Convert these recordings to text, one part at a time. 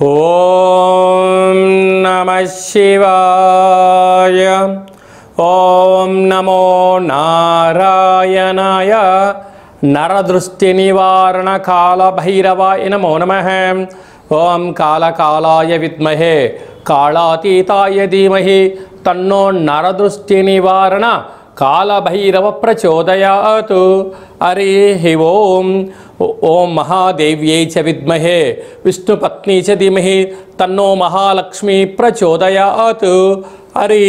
ఓం నమః శివాయ. ఓం నమో నారాయణాయ. నరదృష్టి నివారణ కాల భైరవాయ నమో నమః. ఓం కాళకాలాయ విద్మహే కాళాతీతాయ ధీమహి తన్నో నరదృష్టి నివారణ కాళభైరవ ప్రచోదయాత్. హరి ఓం. ఓం మహాదేవ్యై చ విద్మహే విష్ణుపత్ని చ ధీమహి తన్నో మహాలక్ష్మి ప్రచోదయాత్. హరి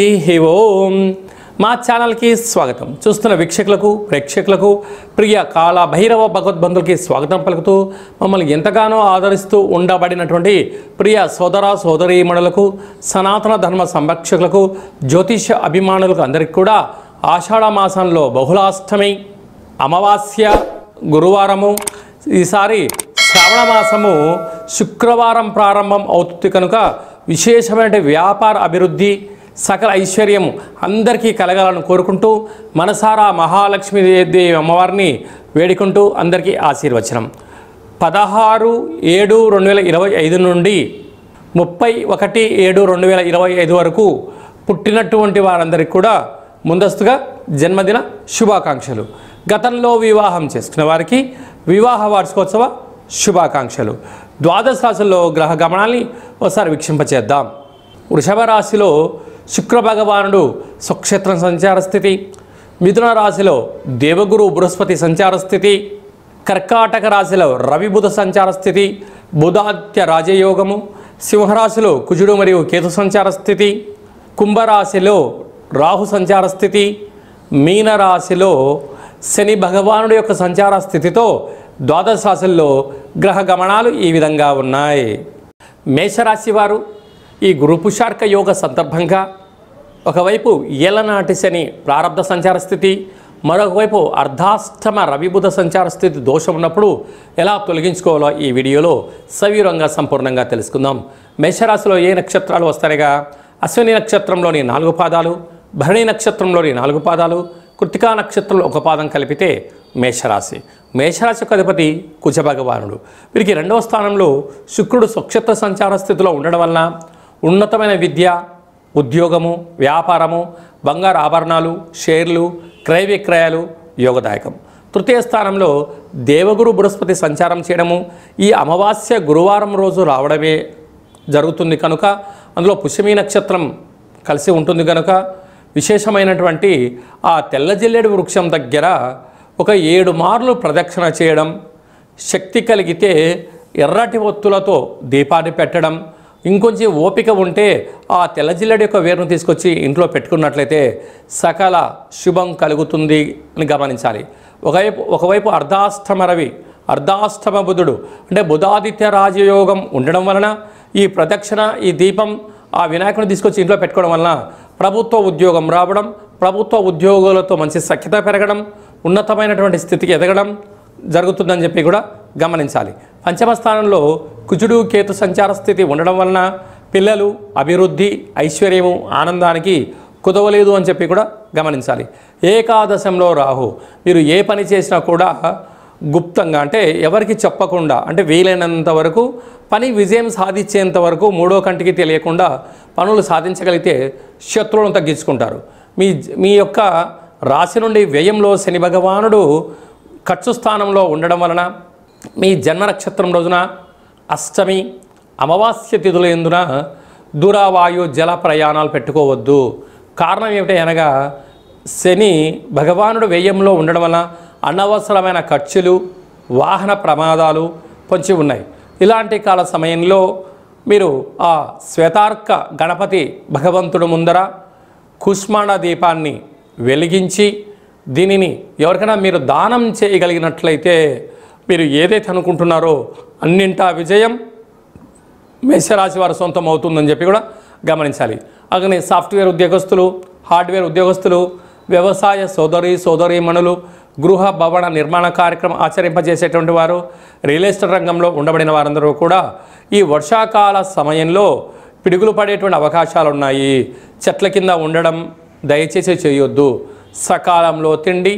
ఓం. మా ఛానల్కి స్వాగతం. చూస్తున్న వీక్షకులకు ప్రేక్షకులకు ప్రియ కాళభైరవ భగవద్బంధులకి స్వాగతం పలుకుతూ మమ్మల్ని ఎంతగానో ఆదరిస్తూ ఉండబడినటువంటి ప్రియ సోదర సోదరీమణులకు సనాతన ధర్మ సంరక్షకులకు జ్యోతిష అభిమానులకు అందరికీ కూడా ఆషాఢ మాసంలో బహుళాష్టమి అమావాస్య గురువారము, ఈసారి శ్రావణ మాసము శుక్రవారం ప్రారంభం అవుతుంది కనుక విశేషమైన వ్యాపార అభివృద్ధి సకల ఐశ్వర్యం అందరికీ కలగాలని కోరుకుంటూ మనసారా మహాలక్ష్మీదేవి అమ్మవారిని వేడుకుంటూ అందరికీ ఆశీర్వచనం. 16/7/2025 నుండి 31/7/2025 వరకు పుట్టినటువంటి వారందరికీ కూడా ముందస్తుగా జన్మదిన శుభాకాంక్షలు. గతంలో వివాహం చేసుకున్న వారికి వివాహ వార్షికోత్సవ శుభాకాంక్షలు. ద్వాదశ రాశుల్లో గ్రహ గమనాల్ని ఒకసారి వీక్షింపచేద్దాం. వృషభ రాశిలో శుక్ర భగవానుడు స్వక్షేత్రం సంచార స్థితి, మిథున రాశిలో దేవగురు బృహస్పతి సంచార స్థితి, కర్కాటక రాశిలో రవి బుధ సంచార స్థితి, బుధాదిత్య రాజయోగము, సింహరాశిలో కుజుడు మరియు కేతు సంచార స్థితి, కుంభరాశిలో రాహు సంచార స్థితి, మీనరాశిలో శని భగవానుడి యొక్క సంచార స్థితితో ద్వాదశ రాశుల్లో గ్రహ గమనాలు ఈ విధంగా ఉన్నాయి. మేషరాశి వారు ఈ గురు పుషార్క యోగ సందర్భంగా ఒకవైపు ఏలనాటి శని ప్రారబ్ధ సంచార స్థితి, మరొకవైపు అర్ధాష్టమ రవిబుధ సంచార స్థితి దోషం ఉన్నప్పుడు ఎలా తొలగించుకోవాలో ఈ వీడియోలో సవివరంగా సంపూర్ణంగా తెలుసుకుందాం. మేషరాశిలో ఏ నక్షత్రాలు వస్తాయిగా? అశ్విని నక్షత్రంలోని 4 పాదాలు, భరణి నక్షత్రంలోని 4 పాదాలు, కృత్తికా నక్షత్రంలో 1 పాదం కలిపితే మేషరాశి. మేషరాశి యొక్క అధిపతి కుజ భగవానుడు. వీరికి 2వ స్థానంలో శుక్రుడు స్వక్షేత్ర సంచార స్థితిలో ఉండడం వలన ఉన్నతమైన విద్య, ఉద్యోగము, వ్యాపారము, బంగారు ఆభరణాలు, షేర్లు, క్రయ విక్రయాలు యోగదాయకం. తృతీయ స్థానంలో దేవగురు బృహస్పతి సంచారం చేయడము ఈ అమావాస్య గురువారం రోజు రావడమే జరుగుతుంది కనుక అందులో పుష్యమీ నక్షత్రం కలిసి ఉంటుంది కనుక విశేషమైనటువంటి ఆ తెల్ల జిల్లేడు వృక్షం దగ్గర ఒక 7 మార్లు ప్రదక్షిణ చేయడం, శక్తి కలిగితే ఎర్రటి ఒత్తులతో దీపాన్ని పెట్టడం, ఇంకొంచెం ఓపిక ఉంటే ఆ తెల్ల జిల్లేడు యొక్క వేరును తీసుకొచ్చి ఇంట్లో పెట్టుకున్నట్లయితే సకల శుభం కలుగుతుంది అని గమనించాలి. ఒకవైపు అర్ధాష్టమ రవి, అర్ధాష్టమ బుధుడు అంటే బుధాదిత్య రాజయోగం ఉండడం వలన ఈ ప్రదక్షిణ, ఈ దీపం ఆ వినాయకుని తీసుకొచ్చి ఇంట్లో పెట్టుకోవడం వలన ప్రభుత్వ ఉద్యోగం రావడం, ప్రభుత్వ ఉద్యోగులతో మంచి సఖ్యత పెరగడం, ఉన్నతమైనటువంటి స్థితికి ఎదగడం జరుగుతుందని చెప్పి కూడా గమనించాలి. పంచమ స్థానంలో కుజుడు కేతు సంచార స్థితి ఉండడం వలన పిల్లలు, అభివృద్ధి, ఐశ్వర్యము, ఆనందానికి కుదవలేదు అని చెప్పి కూడా గమనించాలి. ఏకాదశంలో రాహు. మీరు ఏ పని చేసినా కూడా గుప్తంగా అంటే ఎవరికి చెప్పకుండా, అంటే వీలైనంత వరకు పని విజయం సాధించేంత వరకు 3వ కంటికి తెలియకుండా పనులు సాధించగలిగితే శత్రువులను తగ్గించుకుంటారు. మీ యొక్క రాశి నుండి వ్యయంలో శని భగవానుడు ఖర్చు స్థానంలో ఉండడం వలన మీ జన్మ నక్షత్రం రోజున అష్టమి అమావాస్య తిథుల యందున దూరవాయు జల ప్రయాణాలు పెట్టుకోవద్దు. కారణం ఏమిటి అనగా శని భగవానుడు వ్యయంలో ఉండడం వలన అనవసరమైన ఖర్చులు, వాహన ప్రమాదాలు పొంచి ఉన్నాయి. ఇలాంటి కాల సమయంలో మీరు ఆ శ్వేతార్క గణపతి భగవంతుడు ముందర కుష్మాండ దీపాన్ని వెలిగించి దీనిని ఎవరికైనా మీరు దానం చేయగలిగినట్లయితే మీరు ఏదైతే అనుకుంటున్నారో అన్నింటా విజయం మేషరాశి వారి సొంతం అవుతుందని చెప్పి కూడా గమనించాలి. అలాగే సాఫ్ట్వేర్ ఉద్యోగస్తులు, హార్డ్వేర్ ఉద్యోగస్తులు, వ్యవసాయ సోదరీమణులు, గృహ భవన నిర్మాణ కార్యక్రమం ఆచరింపజేసేటువంటి వారు, రియల్ ఎస్టేట్ రంగంలో ఉండబడిన వారందరూ కూడా ఈ వర్షాకాల సమయంలో పిడుగులు పడేటువంటి అవకాశాలు ఉన్నాయి. చెట్ల కింద ఉండడం దయచేసి చేయొద్దు. సకాలంలో తిండి,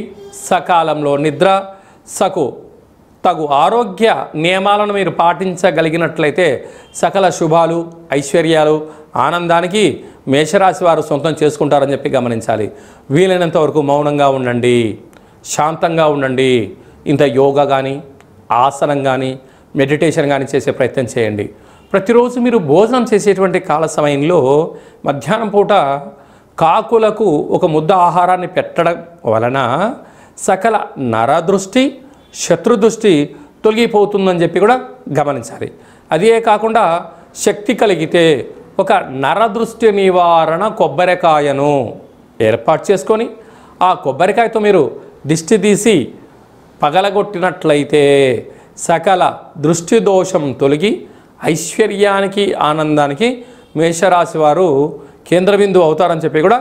సకాలంలో నిద్ర, తగు ఆరోగ్య నియమాలను మీరు పాటించగలిగినట్లయితే సకల శుభాలు, ఐశ్వర్యాలు, ఆనందానికి మేషరాశి వారు సొంతం చేసుకుంటారని చెప్పి గమనించాలి. వీలైనంత వరకు మౌనంగా ఉండండి, శాంతంగా ఉండండి. ఇంత యోగా కానీ, ఆసనం కానీ, మెడిటేషన్ కానీ చేసే ప్రయత్నం చేయండి. ప్రతిరోజు మీరు భోజనం చేసేటువంటి కాల సమయంలో మధ్యాహ్నం పూట కాకులకు ఒక ముద్ద ఆహారాన్ని పెట్టడం వలన సకల నరదృష్టి, శత్రుదృష్టి తొలగిపోతుందని చెప్పి కూడా గమనించాలి. అదే కాకుండా శక్తి కలిగితే ఒక నరదృష్టి నివారణ కొబ్బరికాయను ఏర్పాటు చేసుకొని ఆ కొబ్బరికాయతో మీరు దిష్టి తీసి పగలగొట్టినట్లయితే సకల దృష్టి దోషం తొలగి ఐశ్వర్యానికి, ఆనందానికి మేషరాశి వారు కేంద్రబిందువు అవుతారని చెప్పి కూడా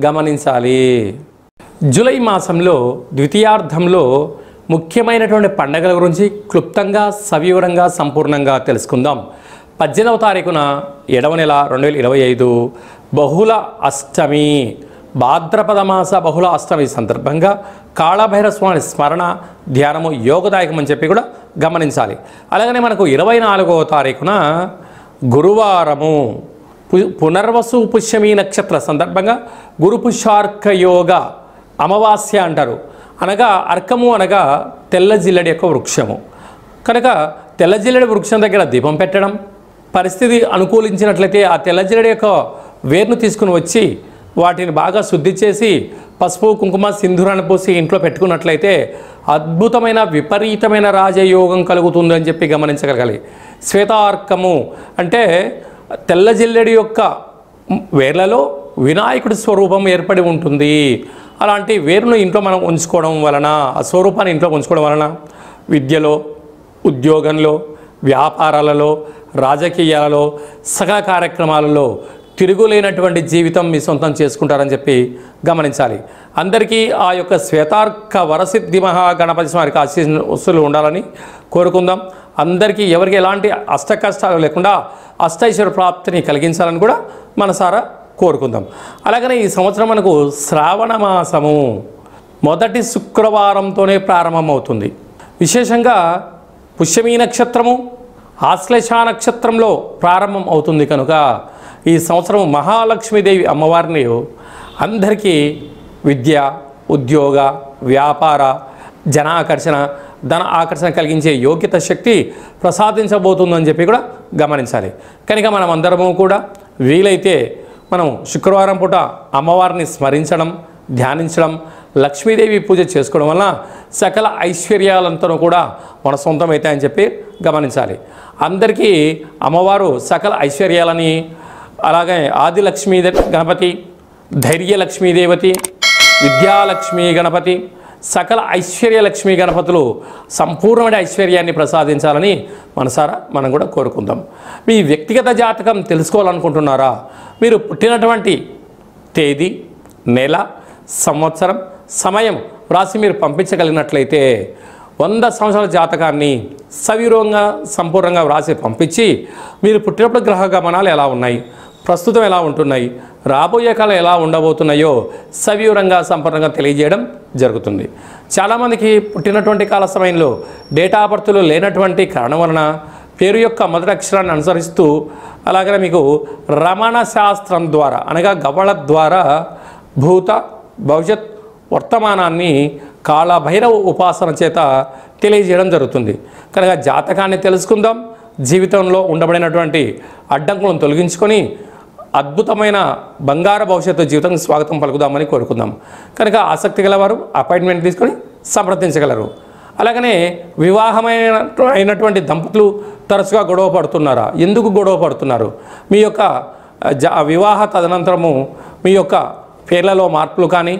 గమనించాలి. జూలై మాసంలో ద్వితీయార్థంలో ముఖ్యమైనటువంటి పండుగల గురించి క్లుప్తంగా, సవివరంగా, సంపూర్ణంగా తెలుసుకుందాం. 18వ తారీఖున 7వ నెల 2025 బహుళ అష్టమి, భాద్రపద మాస బహుళ అష్టమి సందర్భంగా కాళభైరవ స్వామి స్మరణ ధ్యానము యోగదాయకం అని చెప్పి కూడా గమనించాలి. అలాగనే మనకు 24వ తారీఖున గురువారము పునర్వసు పుష్యమి నక్షత్ర సందర్భంగా గురు పుష్యార్క యోగ అమావాస్య అంటారు. అనగా అర్కము అనగా తెల్ల జిల్లడి యొక్క వృక్షము కనుక తెల్ల జిల్లడి వృక్షం దగ్గర దీపం పెట్టడం, పరిస్థితి అనుకూలించినట్లయితే ఆ తెల్ల జిల్లడి యొక్క వేరును తీసుకుని వచ్చి వాటిని బాగా శుద్ధి చేసి పసుపు, కుంకుమ, సింధూరాన్ని పోసి ఇంట్లో పెట్టుకున్నట్లయితే అద్భుతమైన విపరీతమైన రాజయోగం కలుగుతుందని చెప్పి గమనించగలగాలి. శ్వేతార్కము అంటే తెల్ల జిల్లెడి యొక్క వేర్లలో వినాయకుడి స్వరూపం ఏర్పడి ఉంటుంది. అలాంటి వేరును ఇంట్లో మనం ఉంచుకోవడం వలన, ఆ స్వరూపాన్ని ఇంట్లో ఉంచుకోవడం వలన విద్యలో, ఉద్యోగంలో, వ్యాపారాలలో, రాజకీయాలలో, సకల కార్యక్రమాలలో తిరుగులేనటువంటి జీవితం మీ సొంతం చేసుకుంటారని చెప్పి గమనించాలి. అందరికీ ఆ యొక్క శ్వేతార్క వరసిద్ధి మహాగణపతి స్వామికి ఆశీస్సులు ఉండాలని కోరుకుందాం. అందరికీ ఎవరికి ఎలాంటి అష్ట కష్టాలు లేకుండా అష్టైశ్వర్య ప్రాప్తిని కలిగించాలని కూడా మనసారా కోరుకుందాం. అలాగనే ఈ సంవత్సరం మనకు శ్రావణ మాసము మొదటి శుక్రవారంతోనే ప్రారంభమవుతుంది. విశేషంగా పుష్యమీ నక్షత్రము ఆశ్లేష నక్షత్రంలో ప్రారంభం అవుతుంది కనుక ఈ సంవత్సరం మహాలక్ష్మీదేవి అమ్మవారిని అందరికీ విద్య, ఉద్యోగ, వ్యాపార, జనాకర్షణ, ధన ఆకర్షణ కలిగించే యోగ్యత శక్తి ప్రసాదించబోతుందని చెప్పి కూడా గమనించాలి. కనుక మనం అందరము కూడా వీలైతే మనం శుక్రవారం పూట అమ్మవారిని స్మరించడం, ధ్యానించడం, లక్ష్మీదేవి పూజ చేసుకోవడం వల్ల సకల ఐశ్వర్యాలంతా కూడా మన సొంతమవుతాయని చెప్పి గమనించాలి. అందరికీ అమ్మవారు సకల ఐశ్వర్యాలని, అలాగే ఆదిలక్ష్మీ గణపతి, ధైర్యలక్ష్మీదేవతి, విద్యాలక్ష్మీ గణపతి, సకల ఐశ్వర్యలక్ష్మీ గణపతులు సంపూర్ణమైన ఐశ్వర్యాన్ని ప్రసాదించాలని మనసారా మనం కూడా కోరుకుందాం. మీ వ్యక్తిగత జాతకం తెలుసుకోవాలనుకుంటున్నారా? మీరు పుట్టినటువంటి తేదీ, నెల, సంవత్సరం, సమయం వ్రాసి మీరు పంపించగలిగినట్లయితే 100 సంవత్సరాల జాతకాన్ని సవివరంగా, సంపూర్ణంగా వ్రాసి పంపించి మీరు పుట్టినప్పుడు గ్రహ గమనాలు ఎలా ఉన్నాయి, ప్రస్తుతం ఎలా ఉంటున్నాయి, రాబోయే కాలం ఎలా ఉండబోతున్నాయో సవివరంగా, సంపూర్ణంగా తెలియజేయడం జరుగుతుంది. చాలామందికి పుట్టినటువంటి కాల సమయంలో డేటా ఆఫ్ బర్త్లో లేనటువంటి కారణం వలన పేరు యొక్క మొదటి అక్షరాన్ని అనుసరిస్తూ అలాగే మీకు రమణ శాస్త్రం ద్వారా అనగా గవళ ద్వారా భూత, భవిష్యత్, వర్తమానాన్ని కాళభైరవ ఉపాసన చేత తెలియజేయడం జరుగుతుంది. కనుక జాతకాన్ని తెలుసుకుందాం, జీవితంలో ఉండబడినటువంటి అడ్డంకులను తొలగించుకొని అద్భుతమైన బంగారు భవిష్యత్తు జీవితం స్వాగతం పలుకుదామని కోరుకుందాం. కనుక ఆసక్తి గలవారు అపాయింట్మెంట్ తీసుకొని సంప్రదించగలరు. అలాగనే వివాహమైనటువంటి దంపతులు తరచుగా గొడవ పడుతున్నారా? ఎందుకు గొడవ పడుతున్నారు? మీ యొక్క వివాహ తదనంతరము మీ యొక్క పేర్లలో మార్పులు కానీ,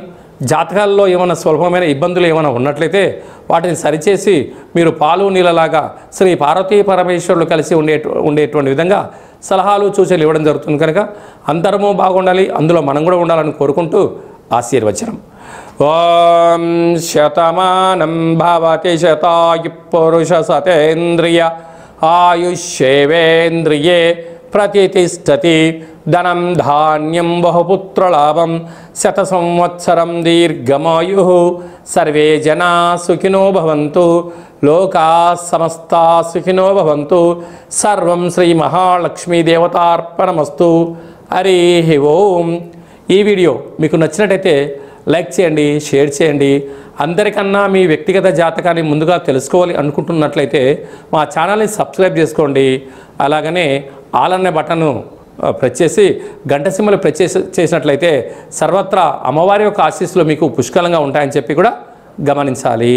జాతకాల్లో ఏమైనా స్వల్పమైన ఇబ్బందులు ఏమైనా ఉన్నట్లయితే వాటిని సరిచేసి మీరు పాలు నీళ్ళలాగా శ్రీ పార్వతీ పరమేశ్వరులు కలిసి ఉండేటువంటి విధంగా సలహాలు, సూచనలు ఇవ్వడం జరుగుతుంది. కనుక అందరము బాగుండాలి, అందులో మనం కూడా ఉండాలని కోరుకుంటూ ఆశీర్వచనం. ఓం శతమానం భవతి శతాయు పురుష సతేంద్రియ ఆయుష్యేవేంద్రియే ప్రతిష్టతి ధనం ధాన్యం బహుపుత్రలాభం శత సంవత్సరం దీర్ఘమాయు సర్వే జనా సుఖినో భవంతు లోకా సమస్తా సుఖినో భవంతు సర్వం శ్రీ మహాలక్ష్మీ దేవతార్పణమస్తు. హరి ఓం. ఈ వీడియో మీకు నచ్చినట్టయితే లైక్ చేయండి, షేర్ చేయండి. అందరికన్నా మీ వ్యక్తిగత జాతకాన్ని ముందుగా తెలుసుకోవాలి అనుకుంటున్నట్లయితే మా ఛానల్ని సబ్స్క్రైబ్ చేసుకోండి. అలాగనే ఆల్ అనే బటన్ను ప్రెస్ చేసి గంట సింబల్ ప్రెస్ చేసినట్లయితే సర్వత్రా అమ్మవారి యొక్క ఆశీస్సులు మీకు పుష్కలంగా ఉంటాయని చెప్పి కూడా గమనించాలి.